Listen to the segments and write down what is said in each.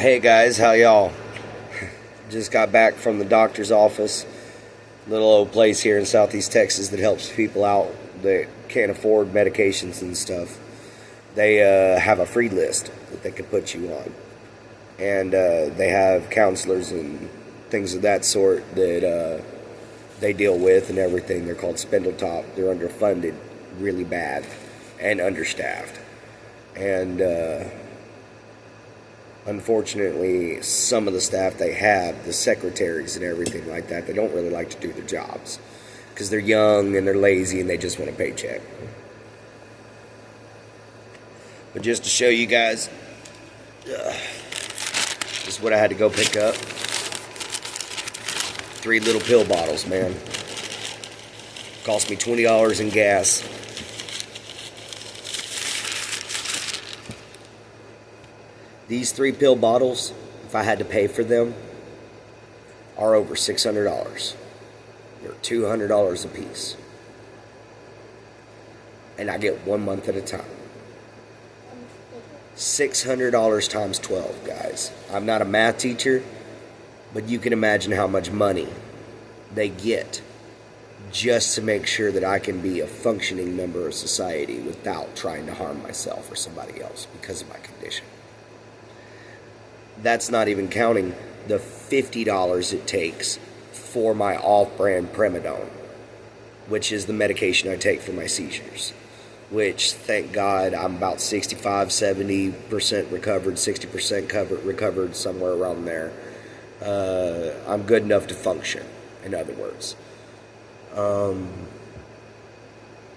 Hey guys, how y'all? Just got back from the doctor's office. Little old place here in Southeast Texas that helps people out that can't afford medications and stuff. They have a free list that they can put you on. And they have counselors and things of that sort that they deal with and everything. They're called Spindletop. They're underfunded really bad and understaffed. And unfortunately, some of the staff they have, the secretaries and everything like that, they don't really like to do their jobs because they're young and they're lazy and they just want a paycheck. But just to show you guys, this is what I had to go pick up. 3 little pill bottles, man. Cost me $20 in gas. These 3 pill bottles, if I had to pay for them, are over $600. They're $200 a piece. And I get 1 month at a time. $600 times 12, guys. I'm not a math teacher, but you can imagine how much money they get just to make sure that I can be a functioning member of society without trying to harm myself or somebody else because of my condition. That's not even counting the $50 it takes for my off-brand Primidone, which is the medication I take for my seizures, which, thank God, I'm about 65-70% recovered, 60% recovered, somewhere around there. I'm good enough to function, in other words.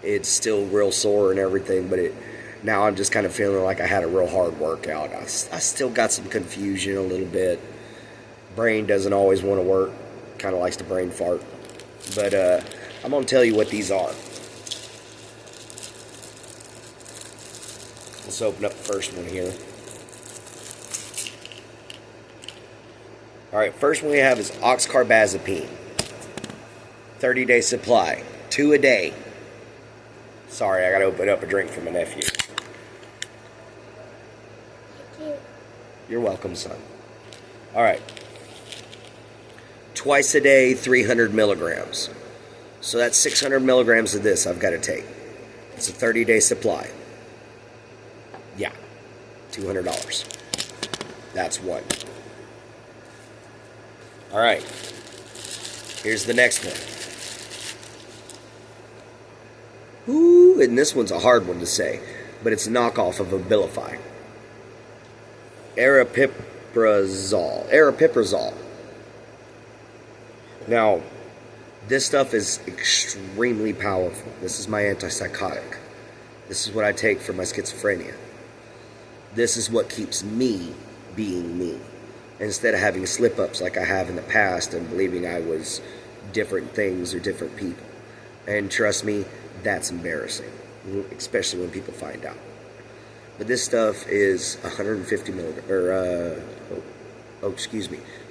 It's still real sore and everything, but now I'm just kind of feeling like I had a real hard workout. I still got some confusion a little bit. Brain doesn't always want to work. Kind of likes to brain fart. But I'm going to tell you what these are. Let's open up the first one here. Alright, first one we have is oxcarbazepine. 30-day supply. 2 a day. Sorry, I got to open up a drink for my nephew. You're welcome, son. Alright. Twice a day, 300 milligrams. So that's 600 milligrams of this I've got to take. It's a 30-day supply. Yeah. $200. That's one. Alright. Here's the next one. Ooh, and this one's a hard one to say, but it's a knockoff of Abilify. Aripiprazole. Now, this stuff is extremely powerful. This is my antipsychotic. This is what I take for my schizophrenia. This is what keeps me being me, instead of having slip-ups like I have in the past and believing I was different things or different people. And trust me, that's embarrassing, especially when people find out. But this stuff is 150 milligrams,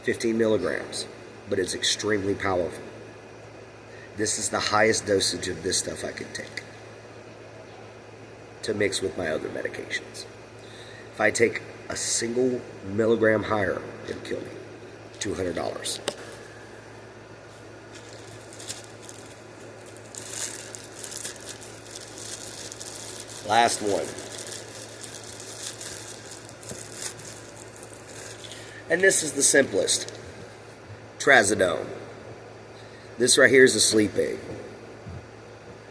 15 milligrams, but it's extremely powerful. This is the highest dosage of this stuff I could take to mix with my other medications. If I take a single milligram higher, it'll kill me. $200. Last one. And this is the simplest. Trazodone. This right here is a sleep aid.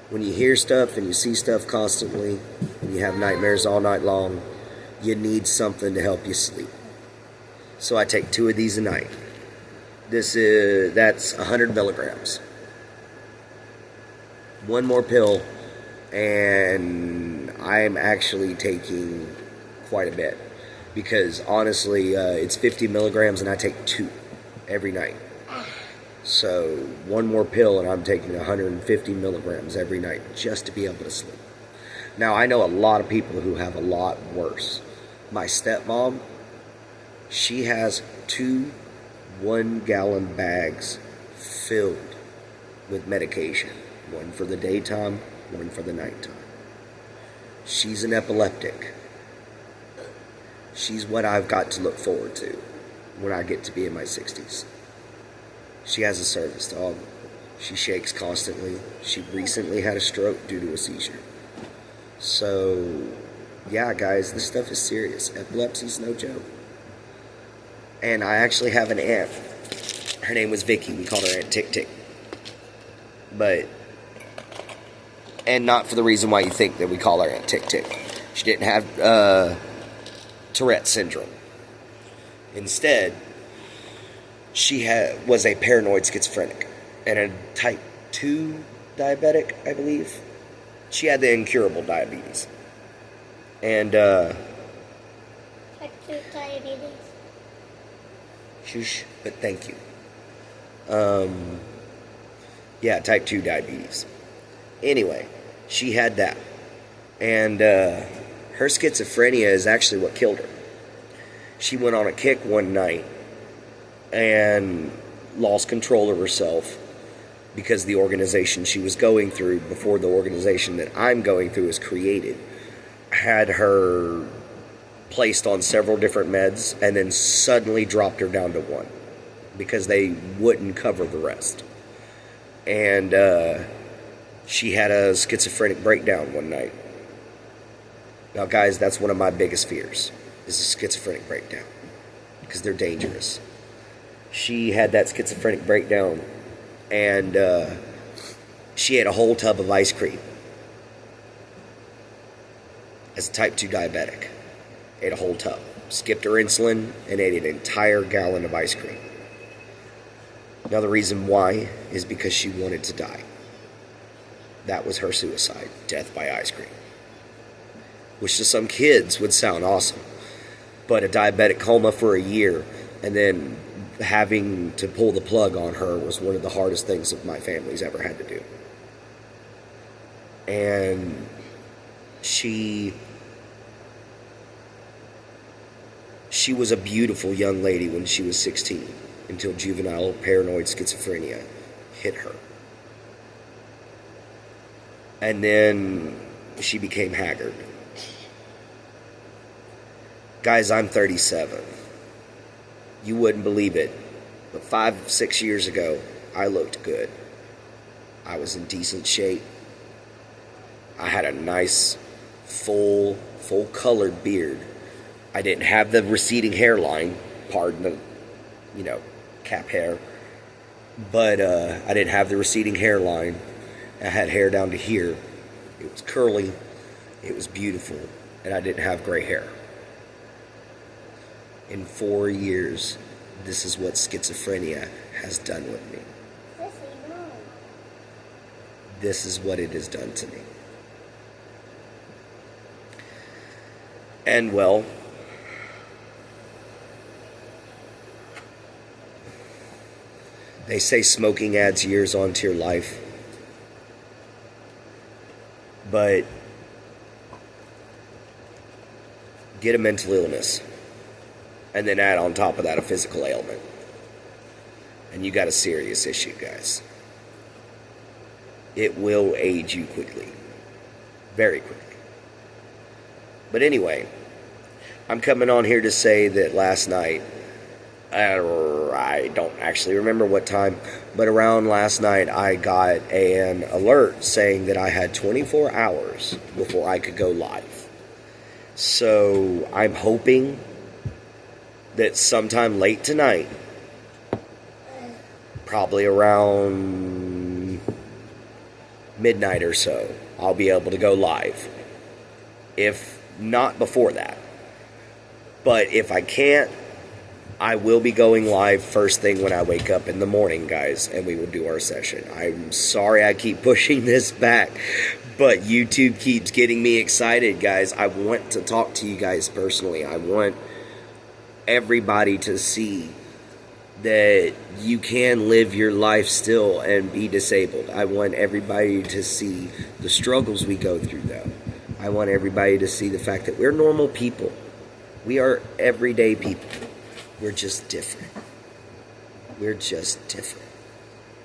When you hear stuff and you see stuff constantly, and you have nightmares all night long, you need something to help you sleep. So I take 2 of these a night. That's 100 milligrams. 1 more pill, and I'm actually taking quite a bit. Because honestly, it's 50 milligrams and I take 2 every night. So 1 more pill and I'm taking 150 milligrams every night just to be able to sleep. Now, I know a lot of people who have a lot worse. My stepmom, she has 2 1-gallon bags filled with medication. 1 for the daytime, 1 for the nighttime. She's an epileptic. She's what I've got to look forward to when I get to be in my 60s. She has a service dog. She shakes constantly. She recently had a stroke due to a seizure. So, yeah, guys, this stuff is serious. Epilepsy's no joke. And I actually have an aunt. Her name was Vicky. We called her Aunt Tick Tick. And not for the reason why you think that we call her Aunt Tick Tick. She didn't have Tourette syndrome. Instead, she was a paranoid schizophrenic and a type 2 diabetic, I believe. She had the incurable diabetes. And, Type 2 diabetes. Shush, but thank you. Yeah, type 2 diabetes. Anyway, she had that. And, her schizophrenia is actually what killed her. She went on a kick one night and lost control of herself because the organization she was going through, before the organization that I'm going through is created, had her placed on several different meds and then suddenly dropped her down to one because they wouldn't cover the rest. And she had a schizophrenic breakdown one night. Now, guys, that's one of my biggest fears, is a schizophrenic breakdown, because they're dangerous. She had that schizophrenic breakdown, and she ate a whole tub of ice cream as a type 2 diabetic. Ate a whole tub. Skipped her insulin and ate an entire gallon of ice cream. Now, the reason why is because she wanted to die. That was her suicide, death by ice cream. Which to some kids would sound awesome. But a diabetic coma for a year and then having to pull the plug on her was one of the hardest things that my family's ever had to do. And she was a beautiful young lady when she was 16 until juvenile paranoid schizophrenia hit her. And then she became haggard. Guys, I'm 37. You wouldn't believe it, but 5-6 years ago, I looked good. I was in decent shape. I had a nice, full colored beard. I didn't have the receding hairline, pardon the, cap hair. But I didn't have the receding hairline. I had hair down to here. It was curly. It was beautiful. And I didn't have gray hair. In 4 years, this is what schizophrenia has done with me. This is what it has done to me. And well, they say smoking adds years onto your life. But get a mental illness. And then add on top of that a physical ailment. And you got a serious issue, guys. It will age you quickly. Very quickly. But anyway, I'm coming on here to say that last night, I don't actually remember what time, but around last night I got an alert saying that I had 24 hours before I could go live. So I'm hoping that sometime late tonight, probably around midnight or so, I'll be able to go live. If not before that. But if I can't, I will be going live first thing when I wake up in the morning, guys, and we will do our session. I'm sorry I keep pushing this back, but YouTube keeps getting me excited, guys. I want to talk to you guys personally. I want everybody to see that you can live your life still and be disabled. I want everybody to see the struggles we go through, though. I want everybody to see the fact that we're normal people. We are everyday people. We're just different. We're just different.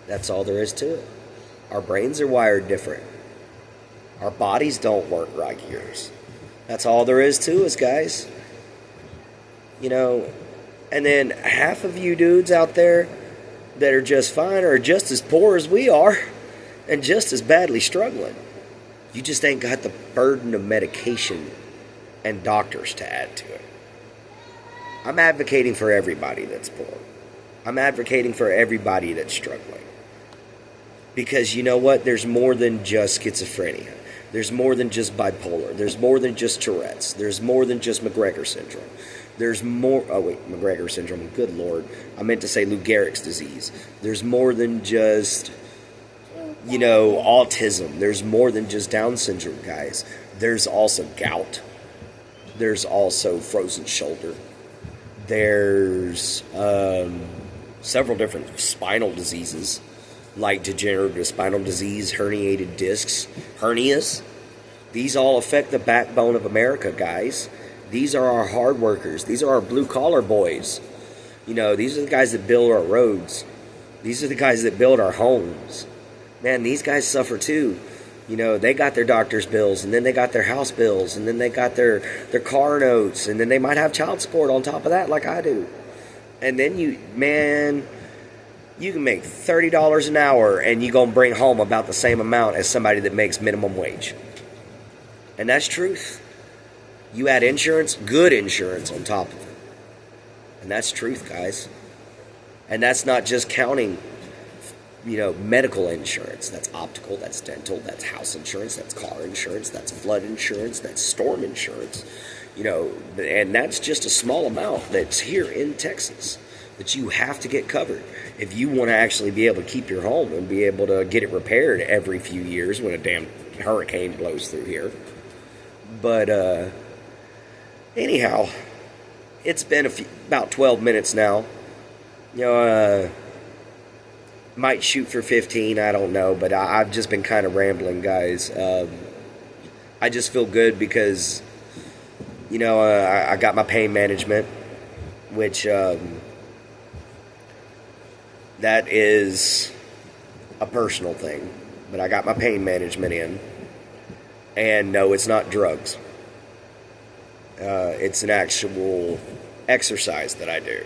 That's all there is to it. Our brains are wired different. Our bodies don't work like yours. That's all there is to us, guys. You know, and then half of you dudes out there that are just fine are just as poor as we are and just as badly struggling. You just ain't got the burden of medication and doctors to add to it. I'm advocating for everybody that's poor. I'm advocating for everybody that's struggling. Because you know what? There's more than just schizophrenia. There's more than just bipolar. There's more than just Tourette's. There's more than just McGregor syndrome. There's more... Oh, wait. McGregor syndrome. Good Lord. I meant to say Lou Gehrig's disease. There's more than just, you know, autism. There's more than just Down syndrome, guys. There's also gout. There's also frozen shoulder. There's several different spinal diseases, like degenerative spinal disease, herniated discs, hernias. These all affect the backbone of America, guys. These are our hard workers. These are our blue-collar boys. You know, these are the guys that build our roads. These are the guys that build our homes. Man, these guys suffer too. You know, they got their doctor's bills, and then they got their house bills, and then they got their car notes, and then they might have child support on top of that like I do. And then you can make $30 an hour, and you're going to bring home about the same amount as somebody that makes minimum wage. And that's truth. You add insurance, good insurance on top of it. And that's truth, guys. And that's not just counting, you know, medical insurance. That's optical, that's dental, that's house insurance, that's car insurance, that's flood insurance, that's storm insurance. You know, and that's just a small amount that's here in Texas that you have to get covered if you want to actually be able to keep your home and be able to get it repaired every few years when a damn hurricane blows through here. But anyhow, it's been about 12 minutes now. You know, might shoot for 15, I don't know, but I've just been kind of rambling, guys. I just feel good because, you know, I got my pain management, which that is a personal thing, but I got my pain management in, and no, it's not drugs. It's an actual exercise that I do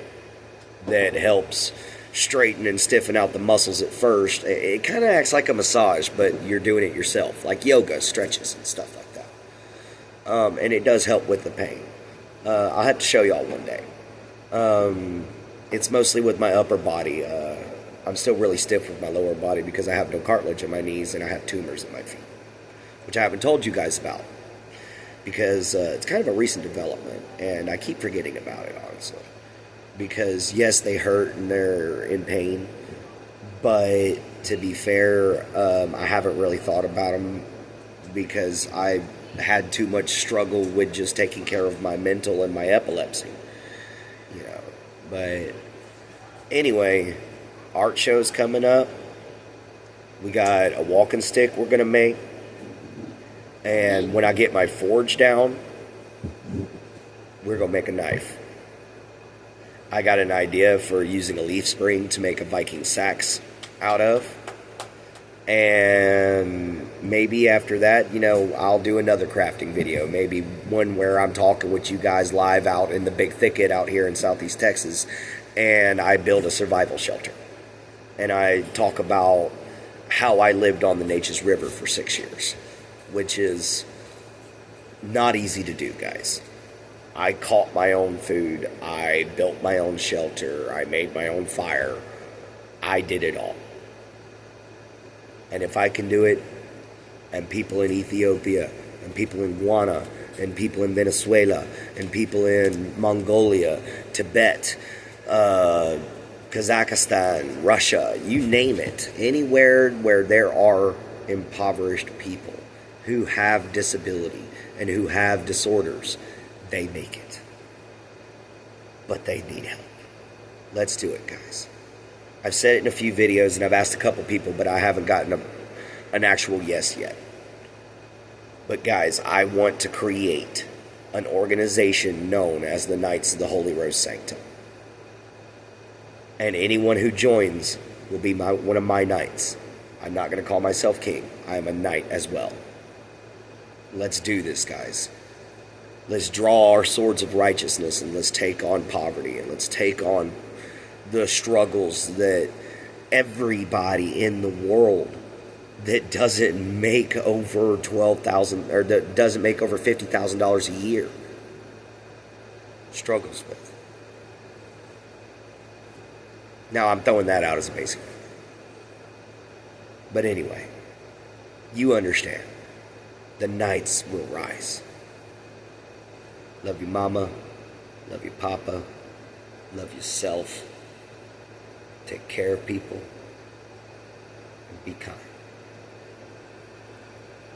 that helps straighten and stiffen out the muscles at first. It kind of acts like a massage, but you're doing it yourself, like yoga, stretches, and stuff like that. And it does help with the pain. I'll have to show y'all one day. It's mostly with my upper body. I'm still really stiff with my lower body because I have no cartilage in my knees and I have tumors in my feet, which I haven't told you guys about because it's kind of a recent development, and I keep forgetting about it, honestly. Because, yes, they hurt and they're in pain, but to be fair, I haven't really thought about them because I had too much struggle with just taking care of my mental and my epilepsy, you know. But anyway, art show's coming up. We got a walking stick we're going to make, and when I get my forge down, we're going to make a knife. I got an idea for using a leaf spring to make a Viking sax out of. And maybe after that, you know, I'll do another crafting video. Maybe one where I'm talking with you guys live out in the big thicket out here in Southeast Texas. And I build a survival shelter. And I talk about how I lived on the Neches River for 6 years. Which is not easy to do, guys. I caught my own food, I built my own shelter, I made my own fire. I did it all. And if I can do it, and people in Ethiopia, and people in Ghana, and people in Venezuela, and people in Mongolia, Tibet, Kazakhstan, Russia, you name it, anywhere where there are impoverished people who have disability and who have disorders, they make it. But they need help. Let's do it, guys. I've said it in a few videos, and I've asked a couple people, but I haven't gotten an actual yes yet. But guys, I want to create an organization known as the Knights of the Holy Rose Sanctum. And anyone who joins will be one of my knights. I'm not going to call myself king. I am a knight as well. Let's do this, guys. Let's draw our swords of righteousness and let's take on poverty and let's take on the struggles that everybody in the world that doesn't make over 12,000 or that doesn't make over $50,000 a year struggles with. Now I'm throwing that out as a basic. But anyway, you understand. The nights will rise. Love you, mama. Love you, papa. Love yourself. Take care of people. And be kind.